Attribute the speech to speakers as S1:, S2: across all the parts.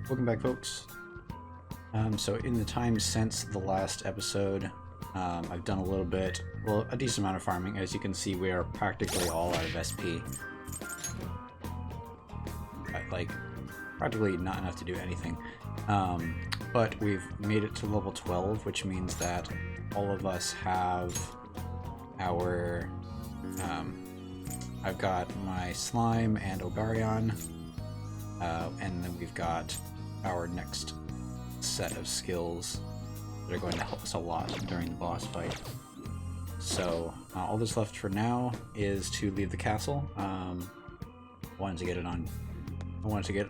S1: Welcome back, folks. So in the time since the last episode, I've done a little bit, well, a decent amount of farming. As you can see, we are practically all out of SP. Like, practically not enough to do anything. But we've made it to level 12, which means that all of us have our... I've got my Slime and Obarion, and then we've got our next set of skills that are going to help us a lot during the boss fight. So all that's left for now is to leave the castle. I wanted to get it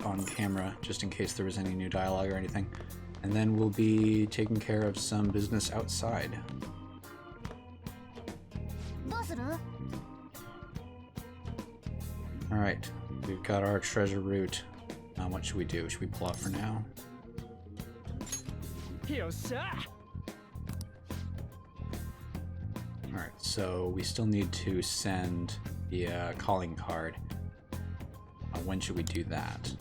S1: on camera just in case there was any new dialogue or anything, and then we'll be taking care of some business outside. Alright, we've got our treasure route. What should we do? Should we pull out for now? Alright, so we still need to send the calling card. When should we do that?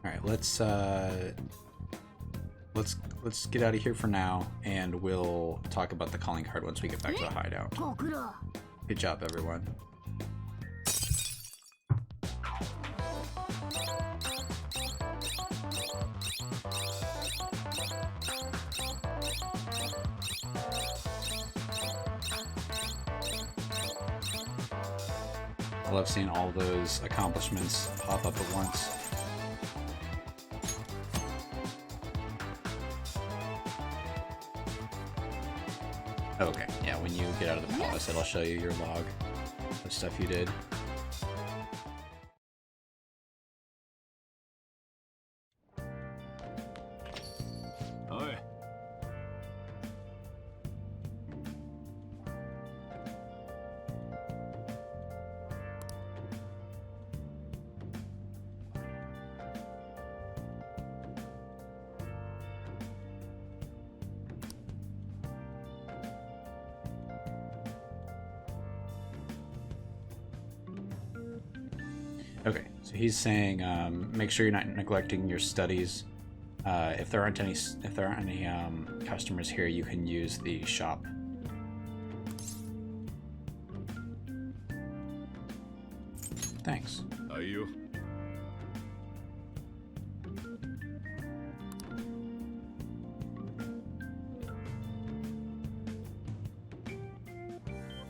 S1: Alright, let's get out of here for now, and we'll talk about the calling card once we get back to the hideout. Good job, everyone. I love seeing all those accomplishments pop up at once. Okay, yeah, when you get out of the palace, it'll show you your log of stuff you did. Okay, so he's saying make sure you're not neglecting your studies. If there aren't any customers here, you can use the shop. Thanks.
S2: Are you?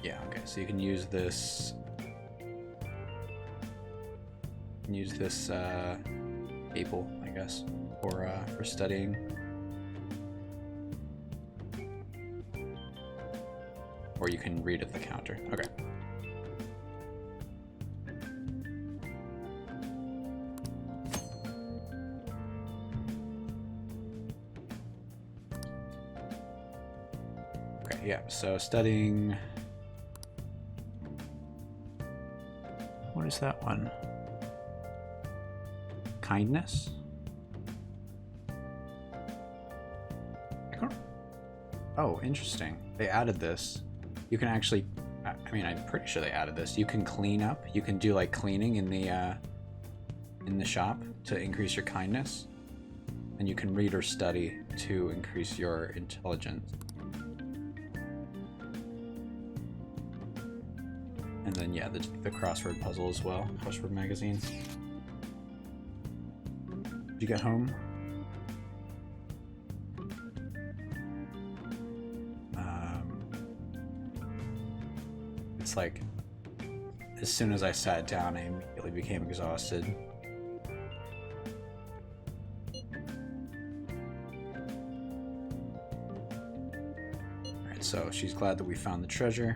S1: Yeah, okay, so you can use this. Use this table, I guess, for studying. Or you can read at the counter. Okay. Okay, yeah, so studying... What is that one? Kindness? Oh, interesting. They added this. You can actually, I mean, I'm pretty sure they added this. You can clean up. You can do like cleaning in the shop to increase your kindness, and you can read or study to increase your intelligence. And then yeah, the crossword puzzle as well. Crossword magazine. Did you get home? It's like, as soon as I sat down, I immediately became exhausted. Alright, so she's glad that we found the treasure.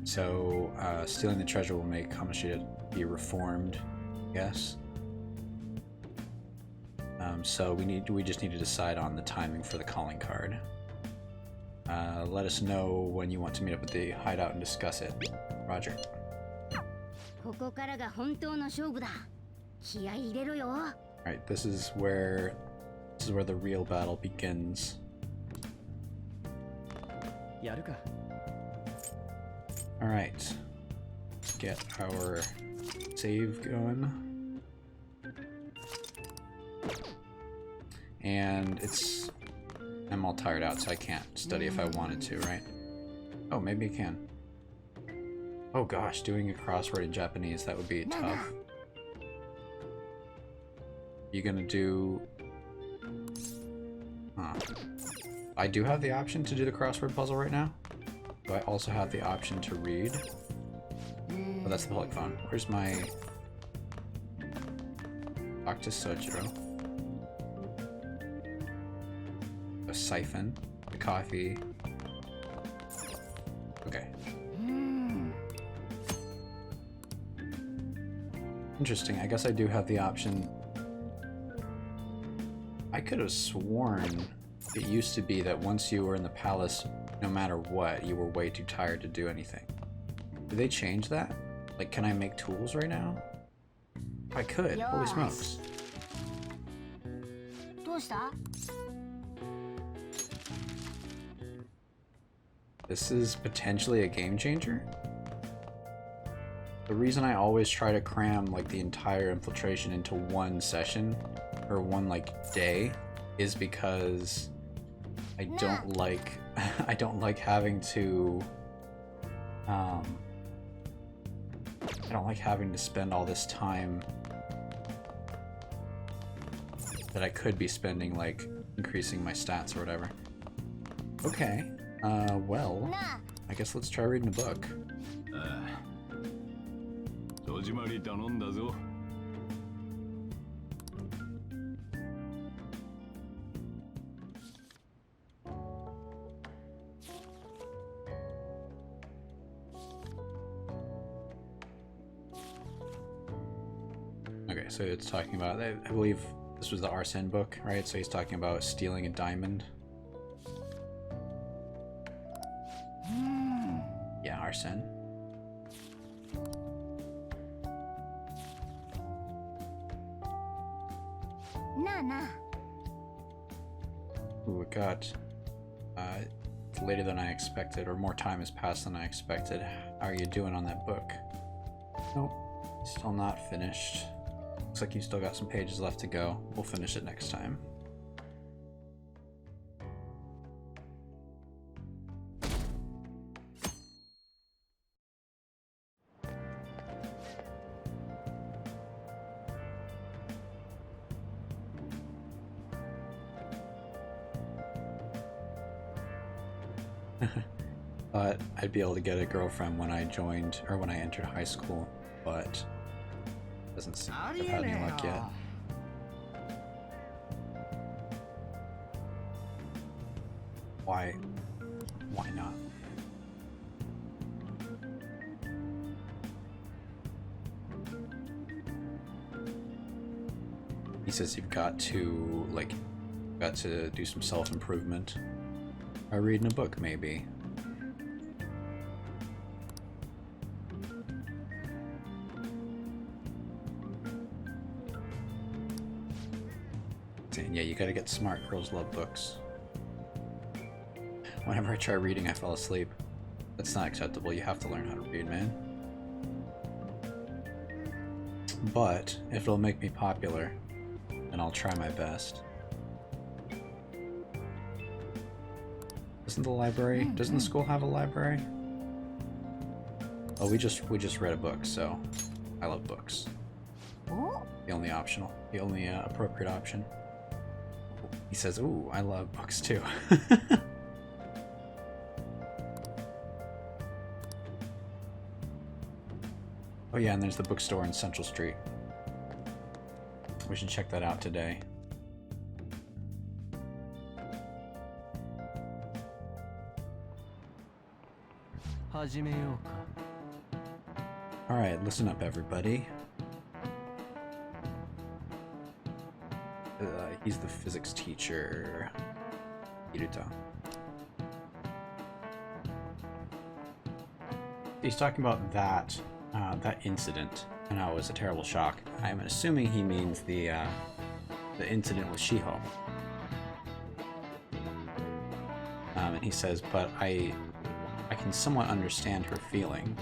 S1: So, stealing the treasure will make Kamoshida be reformed, I guess. So we just need to decide on the timing for the calling card. Let us know when you want to meet up at the hideout and discuss it. Roger. Alright, this is where the real battle begins. Alright. Let's get our save going. And I'm all tired out, so I can't study if I wanted to, right? Oh, maybe I can. Oh gosh, doing a crossword in Japanese, that would be tough. You gonna do... Huh. I do have the option to do the crossword puzzle right now. Do I also have the option to read? Oh, that's the public phone. Where's my... Talk to Sojiro. A siphon. The coffee. Okay. Interesting. I guess I do have the option. I could have sworn it used to be that once you were in the palace, no matter what, you were way too tired to do anything. Did they change that? Like, can I make tools right now? I could. Holy smokes. This is potentially a game changer? The reason I always try to cram like the entire infiltration into one session or one like day is because I don't like I don't like having to I don't like having to spend all this time that I could be spending like increasing my stats or whatever. Okay. Well, I guess let's try reading a book. Okay, so it's talking about, I believe this was the Arsene book, right? So he's talking about stealing a diamond. Yeah, Arsene. Ooh, it got it's later than I expected, or more time has passed than I expected. How are you doing on that book? Nope, still not finished. Looks like you still got some pages left to go. We'll finish it next time. But I'd be able to get a girlfriend when I joined, or when I entered high school, but doesn't seem like I've had any luck yet. Why not? He says you've got to, do some self-improvement by reading a book, maybe. Yeah, you gotta get smart. Girls love books. Whenever I try reading, I fall asleep. That's not acceptable. You have to learn how to read, man. But if it'll make me popular, then I'll try my best. Doesn't the school have a library? Oh, we just read a book, so I love books. The only appropriate option. He says, ooh, I love books too. Oh yeah, and there's the bookstore in Central Street. We should check that out today. Alright, listen up everybody. He's the physics teacher, Hiruta. He's talking about that incident, and how it was a terrible shock. I'm assuming he means the incident with Shiho. And he says, but I I can somewhat understand her feeling.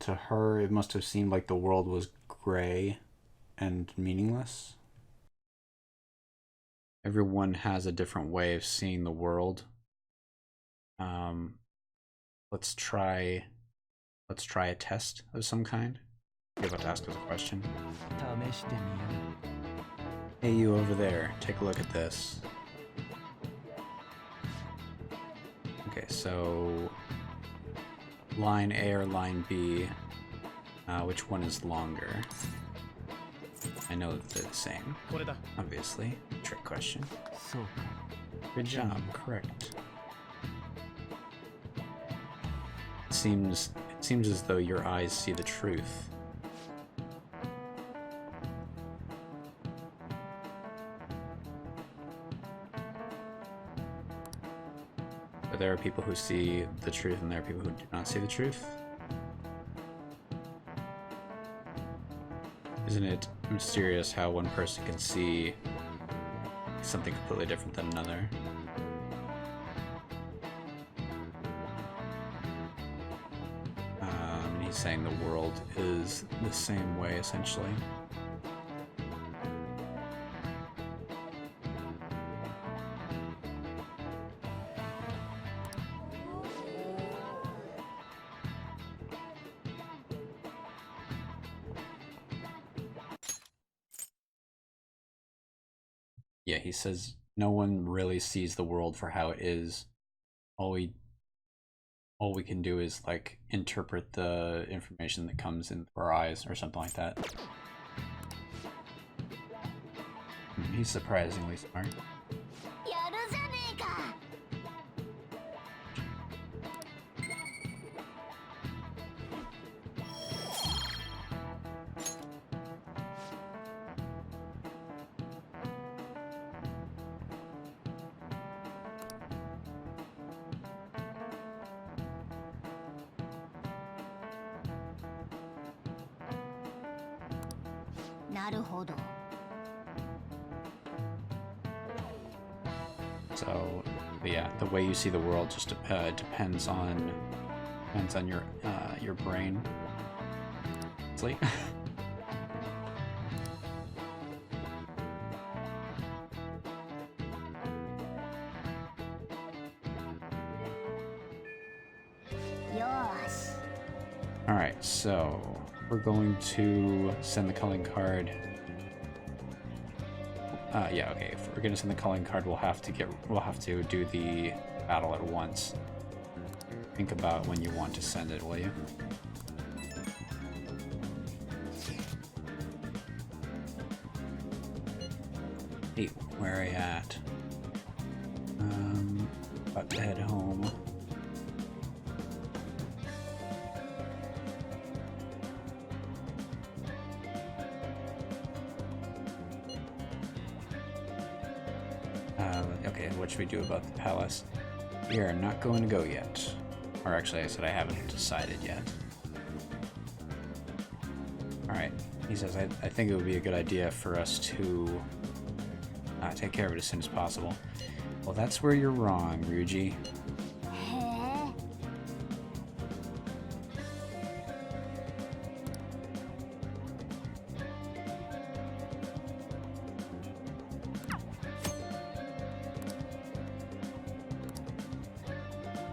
S1: To her, it must have seemed like the world was gray and meaningless. Everyone has a different way of seeing the world. Let's try a test of some kind. You're about to ask us a question. Hey, you over there, take a look at this. Okay, so line A or line B, which one is longer? I know that they're the same, obviously. Trick question. Good job, correct. It seems as though your eyes see the truth. But there are people who see the truth and there are people who do not see the truth. Isn't it mysterious how one person can see something completely different than another? He's saying the world is the same way, essentially. Yeah, he says no one really sees the world for how it is. All we can do is like interpret the information that comes in through our eyes or something like that. He's surprisingly smart. So, yeah, the way you see the world just depends on your brain. It's like all right, so we're going to send the calling card. Yeah, okay. If we're gonna send the calling card, we'll have to do the battle at once. Think about when you want to send it, will you? Hey, where are you at? About to head home. Okay, what should we do about the palace? We are not going to go yet. Or actually, I said I haven't decided yet. Alright, he says, I think it would be a good idea for us to take care of it as soon as possible. Well, that's where you're wrong, Ryuji.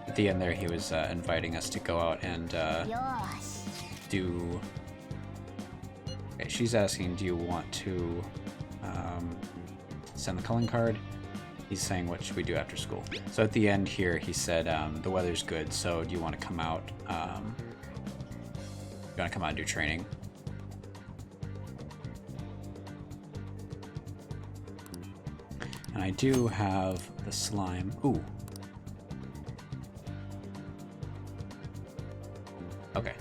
S1: At the end there, he was inviting us to go out and do... Okay, she's asking, do you want to send the calling card? He's saying, what should we do after school? So at the end here, he said, the weather's good, so do you want to come out? You want to come out and do training? And I do have the slime. Ooh. Okay.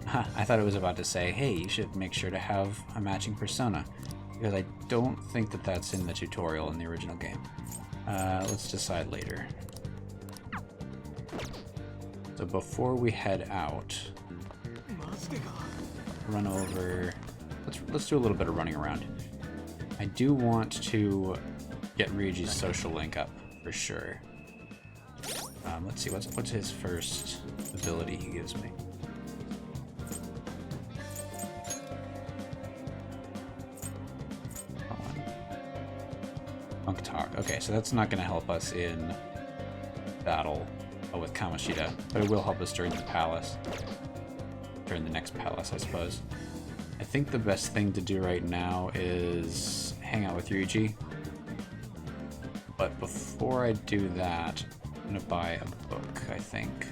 S1: I thought it was about to say, hey, you should make sure to have a matching persona. Because I don't think that that's in the tutorial in the original game. Let's decide later. So before we head out, run over let's do a little bit of running around. I do want to get Ryuji's social link up for sure. Let's see, what's his first ability he gives me? Monk talk. Okay, so that's not going to help us in battle with Kamoshida, but it will help us during the palace. During the next palace, I suppose. I think the best thing to do right now is hang out with Ryuji. But before I do that, I'm going to buy a book, I think.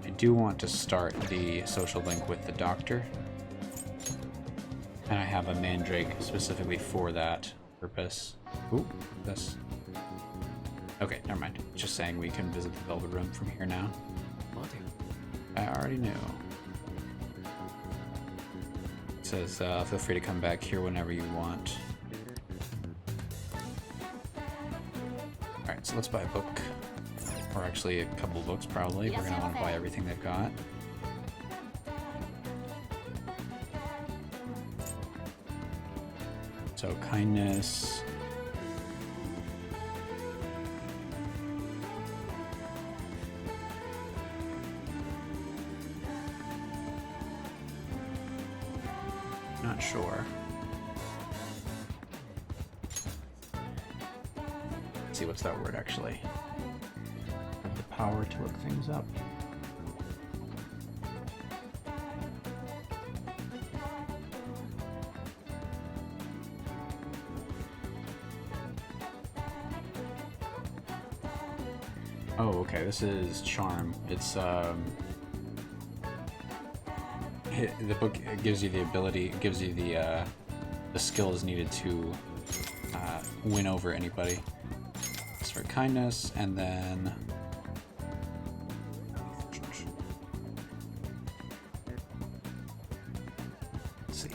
S1: I do want to start the social link with the doctor. And I have a mandrake specifically for that purpose. Ooh, this. Okay, never mind. Just saying we can visit the Velvet Room from here now. I already knew. It says, feel free to come back here whenever you want. Alright, so let's buy a book. Or actually a couple of books, probably. We're going to want to buy everything they've got. So, kindness. Not sure. Let's see, what's that word actually? Have the power to look things up. Oh, okay, this is charm. It's, the book gives you the ability, gives you the skills needed to win over anybody. It's for kindness, and then... Let's see.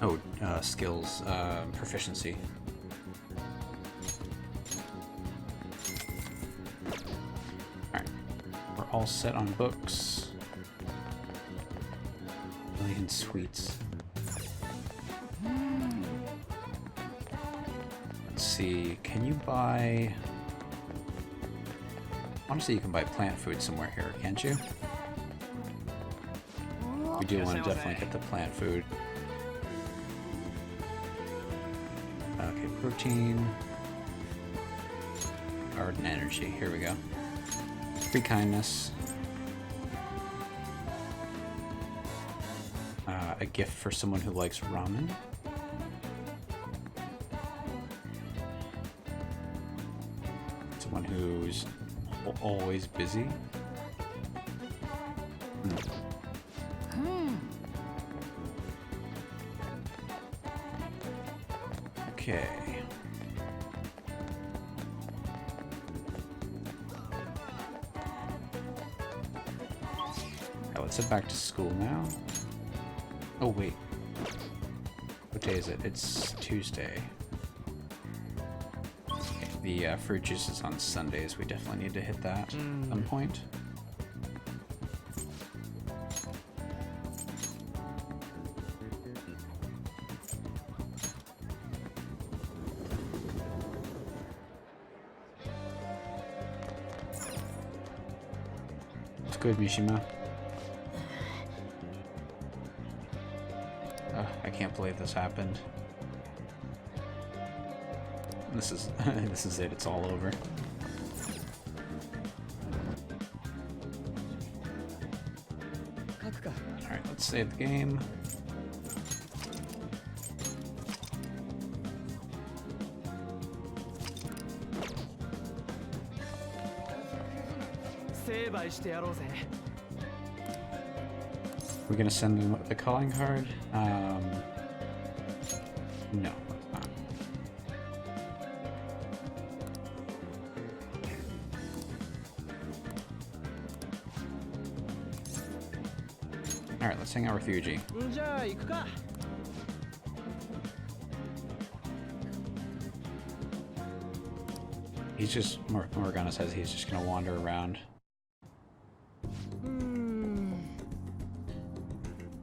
S1: Oh, skills, proficiency. Alright, we're all set on books. Million sweets. Let's see, can you buy... Honestly, you can buy plant food somewhere here, can't you? We do want to definitely get the plant food. Okay, protein. Garden energy, here we go. Free kindness. A gift for someone who likes ramen. Someone who's always busy. Okay. Let's head back to school now. Oh wait. What day is it? It's Tuesday. Okay, the fruit juice is on Sundays. We definitely need to hit that at some point. It's good, Mishima. I can't believe this happened. This is this is it. It's all over. All right, let's save the game. We're gonna send them the calling card. No, it's not. Alright, let's hang out with Ryuji. He's just, Morgana says he's just gonna wander around.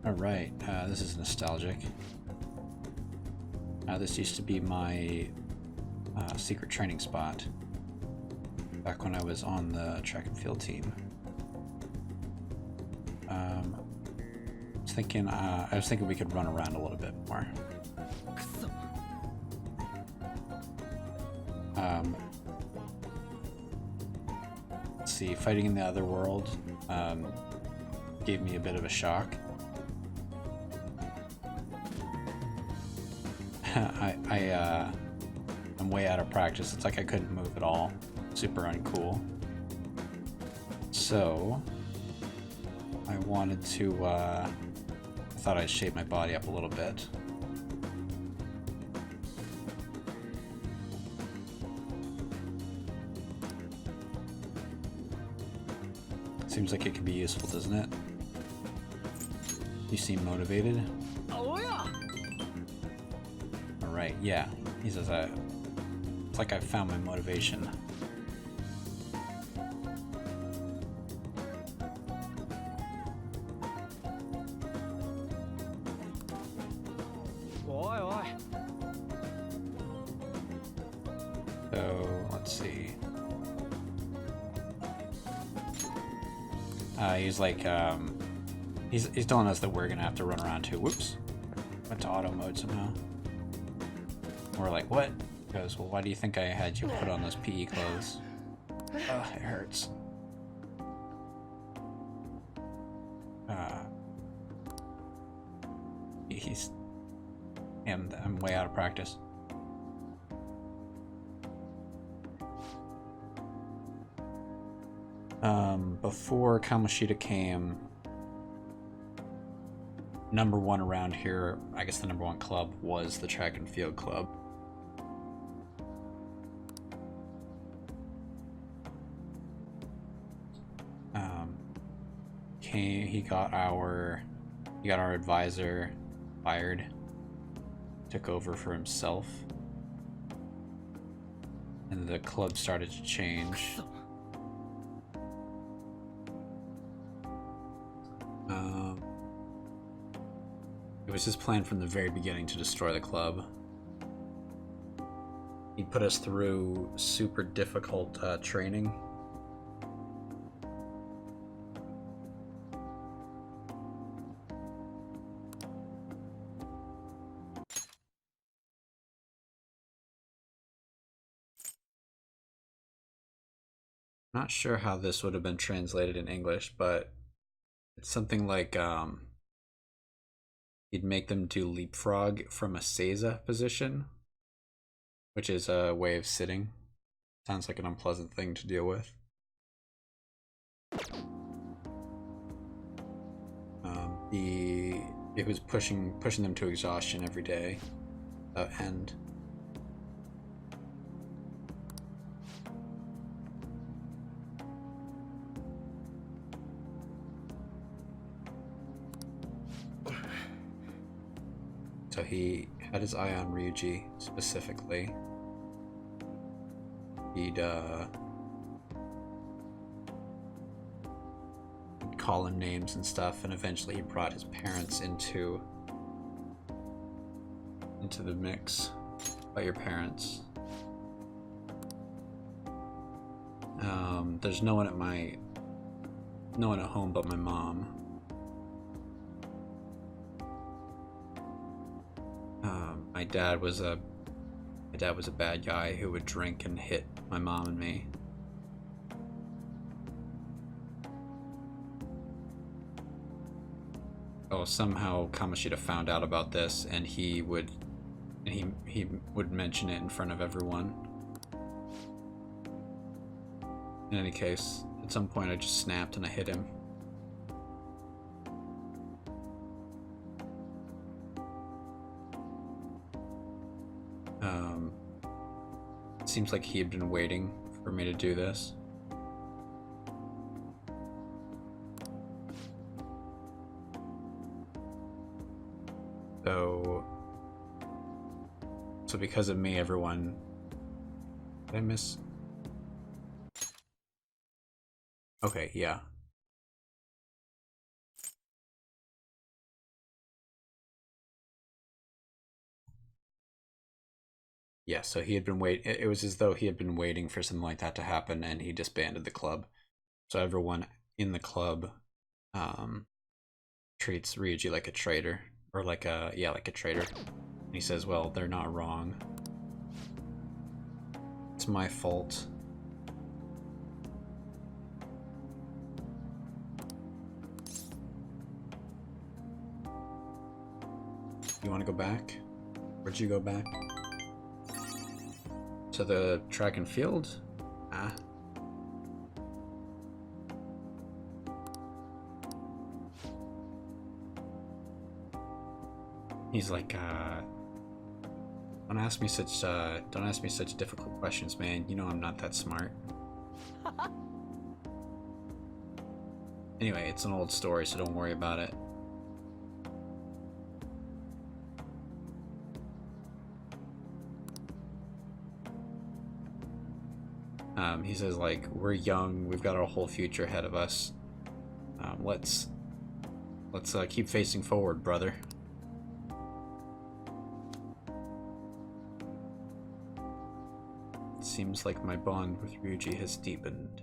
S1: Alright, this is nostalgic. This used to be my secret training spot back when I was on the track and field team. I was thinking we could run around a little bit more. Let's see, fighting in the other world gave me a bit of a shock. I'm way out of practice. It's like I couldn't move at all. Super uncool. So I wanted to I thought I'd shape my body up a little bit. Seems like it could be useful, doesn't it? You seem motivated. Alright, yeah. He says it's like I've found my motivation. So, let's see. He's like, he's telling us that we're gonna have to run around too. Whoops. Went to auto mode somehow. We're like, what? He goes, well, why do you think I had you put on those PE clothes? Ugh, it hurts. I'm way out of practice. Before Kamoshida came, #1 around here, I guess the #1 club was the track and field club. He got our advisor fired, took over for himself, and the club started to change. It was his plan from the very beginning to destroy the club. He put us through super difficult training. Not sure how this would have been translated in English, but it's something like you'd make them do leapfrog from a seiza position, which is a way of sitting. Sounds like an unpleasant thing to deal with. It was pushing them to exhaustion every day, without end. So he had his eye on Ryuji specifically. He'd call him names and stuff, and eventually he brought his parents into the mix. By your parents. There's no one at home but my mom. My dad was a bad guy who would drink and hit my mom and me. Oh, somehow Kamoshida found out about this, and he would mention it in front of everyone. In any case, at some point I just snapped and I hit him. Seems like he had been waiting for me to do this. So because of me, everyone... Did I miss? Okay, yeah. Yeah, so he had been it was as though he had been waiting for something like that to happen, and he disbanded the club. So everyone in the club treats Ryuji like a traitor. Or like a, yeah, like a traitor. And he says, well, they're not wrong. It's my fault. You want to go back? Where'd you go back? To the track and field? Ah. He's like, don't ask me such difficult questions, man. You know I'm not that smart. Anyway, it's an old story, so don't worry about it. He says, like, we're young, we've got our whole future ahead of us. Let's keep facing forward, brother. It seems like my bond with Ryuji has deepened.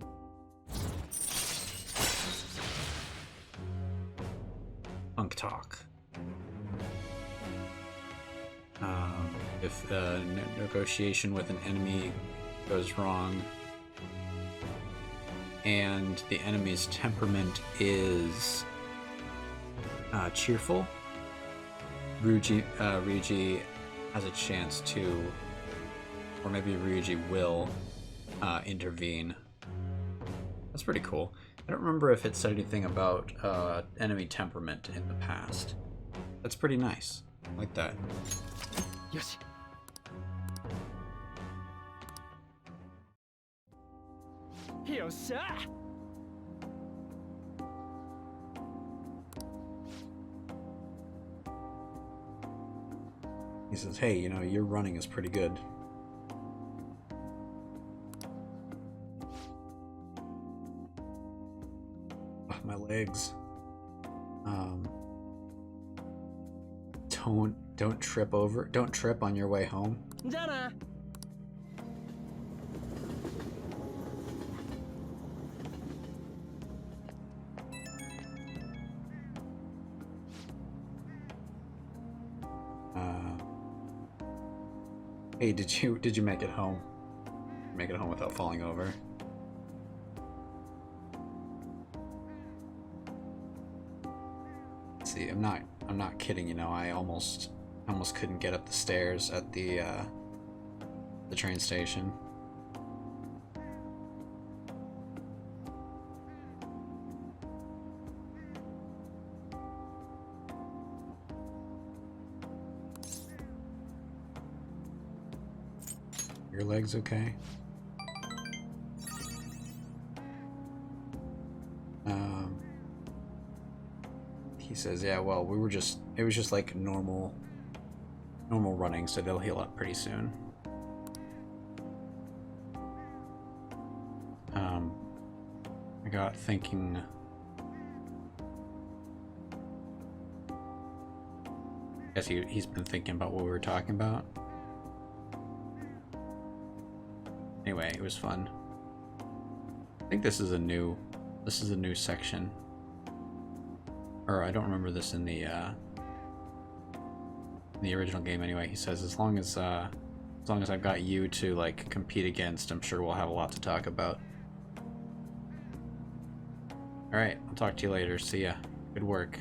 S1: Punk talk. If a negotiation with an enemy goes wrong, and the enemy's temperament is cheerful, Ryuji has a chance to, or maybe Ryuji will intervene. That's pretty cool. I don't remember if it said anything about enemy temperament in the past. That's pretty nice. I like that.
S2: Yes.
S1: He says, hey, you know, your running is pretty good. Oh, my legs. Don't trip on your way home.
S2: Jana.
S1: Hey, did you make it home? Make it home without falling over? See, I'm not kidding, you know, I almost couldn't get up the stairs at the train station. Your legs okay? He says, yeah, well, it was just like normal running, so they'll heal up pretty soon. I got thinking, I guess he's been thinking about what we were talking about. Anyway, it was fun. I think this is a new section. Or I don't remember this in the original game anyway. He says as long as I've got you to like compete against, I'm sure we'll have a lot to talk about. All right, I'll talk to you later. See ya. Good work.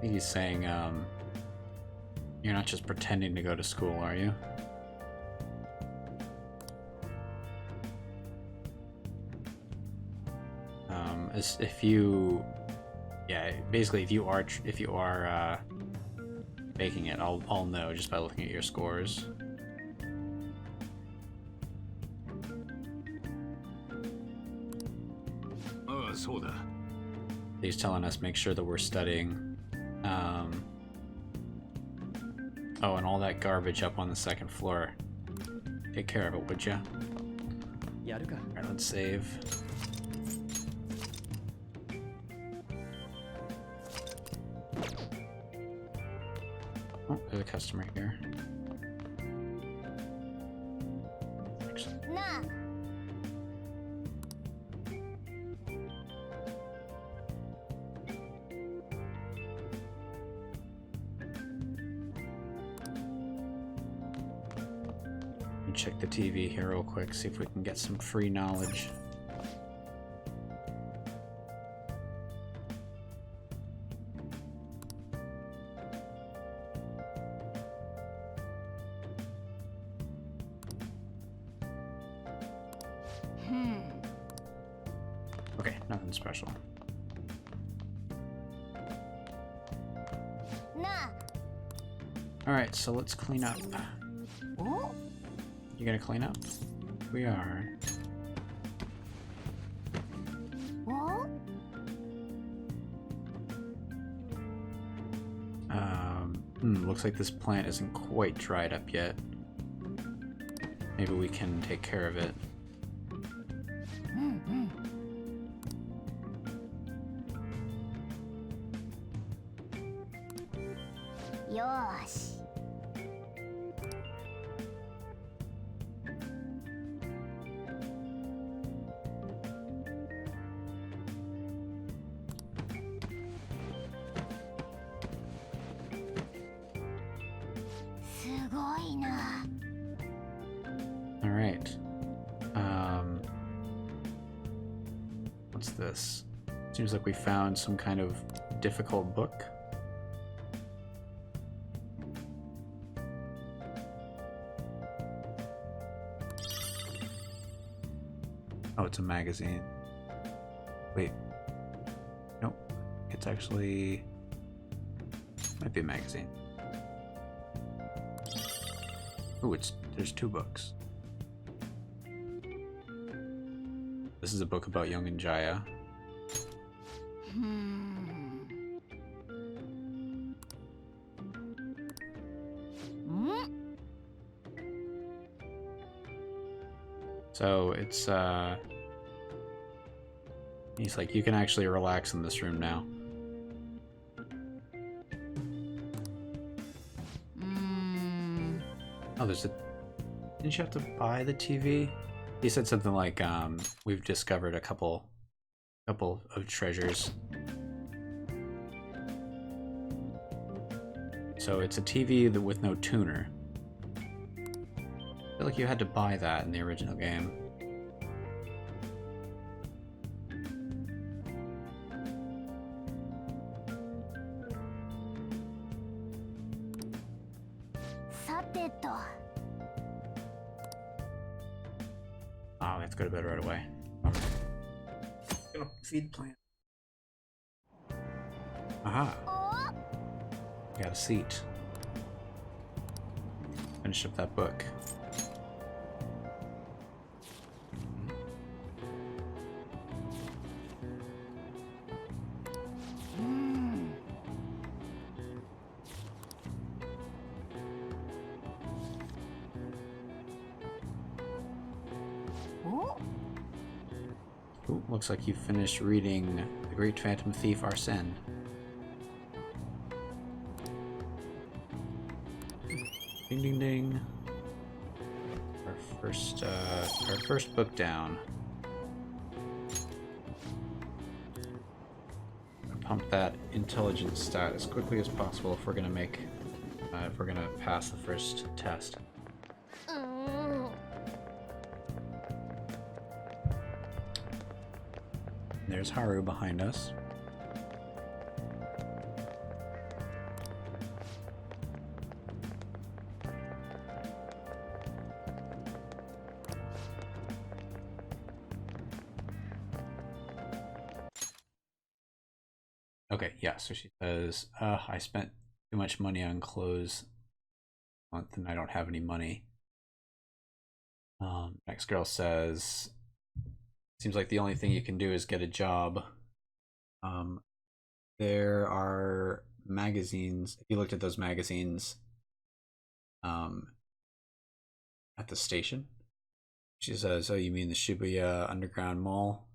S1: He's saying, you're not just pretending to go to school, are you? just if you, yeah, basically if you are faking it, I'll know just by looking at your scores. He's telling us make sure that we're studying. Oh, and all that garbage up on the second floor. Take care of it, would ya? Alright, let's save. Oh, there's a customer here. Actually. Check the TV here real quick, see if we can get some free knowledge. Okay, nothing special. Alright, so let's clean up. You gonna clean up? We are. Looks like this plant isn't quite dried up yet. Maybe we can take care of it.
S2: Yosh.
S1: All right. What's this? Seems like we found some kind of difficult book. Oh, it's a magazine. Wait. Nope. It's actually... might be a magazine. Oh, there's 2 books. This is a book about Young and Jaya. So it's he's like, you can actually relax in this room now. Oh, there's a... Didn't you have to buy the TV? He said something like, we've discovered a couple of treasures. So it's a TV with no tuner. I feel like you had to buy that in the original game. Oh, we have to go to bed right away. Gonna feed the plant. Aha! Got a seat. Finish up that book. Ooh, looks like you finished reading The Great Phantom Thief Arsene. Ding ding ding. Our first book down. Pump that intelligence stat as quickly as possible if we're gonna make if we're gonna pass the first test. There's Haru behind us. Okay, yeah, so she says, I spent too much money on clothes month and I don't have any money. Next girl says, seems like the only thing you can do is get a job. There are magazines. If you looked at those magazines at the station, she says, oh, you mean the Shibuya Underground Mall?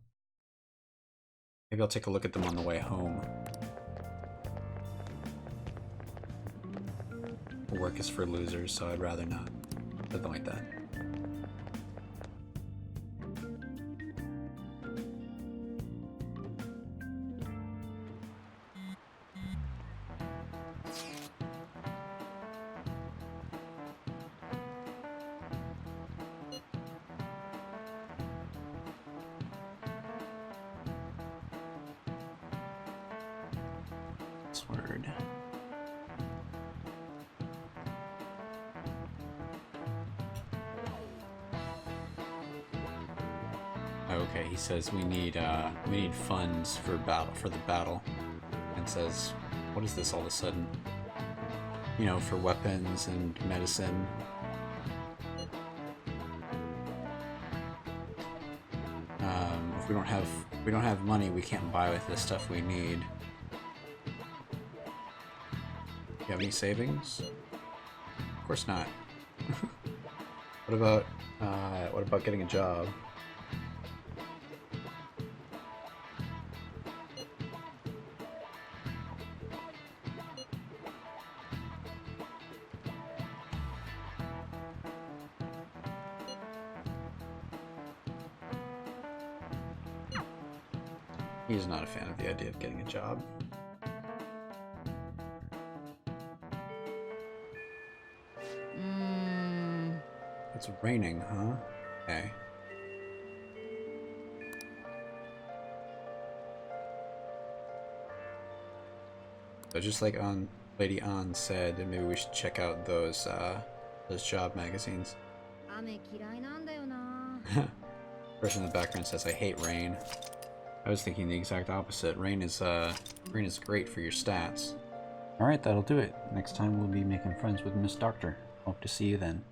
S1: Maybe I'll take a look at them on the way home. Work is for losers, so I'd rather not. Something like that. Word. Okay, he says we need funds for the battle, and says, what is this all of a sudden? You know, for weapons and medicine. If we don't have money, we can't buy with the stuff we need. You have any savings? Of course not. What about getting a job? He's not a fan of the idea of getting a job. It's raining, huh? Okay. So just like Lady An said, maybe we should check out those job magazines. Person in the background says, I hate rain. I was thinking the exact opposite. Rain is great for your stats. Alright, that'll do it. Next time we'll be making friends with Miss Doctor. Hope to see you then.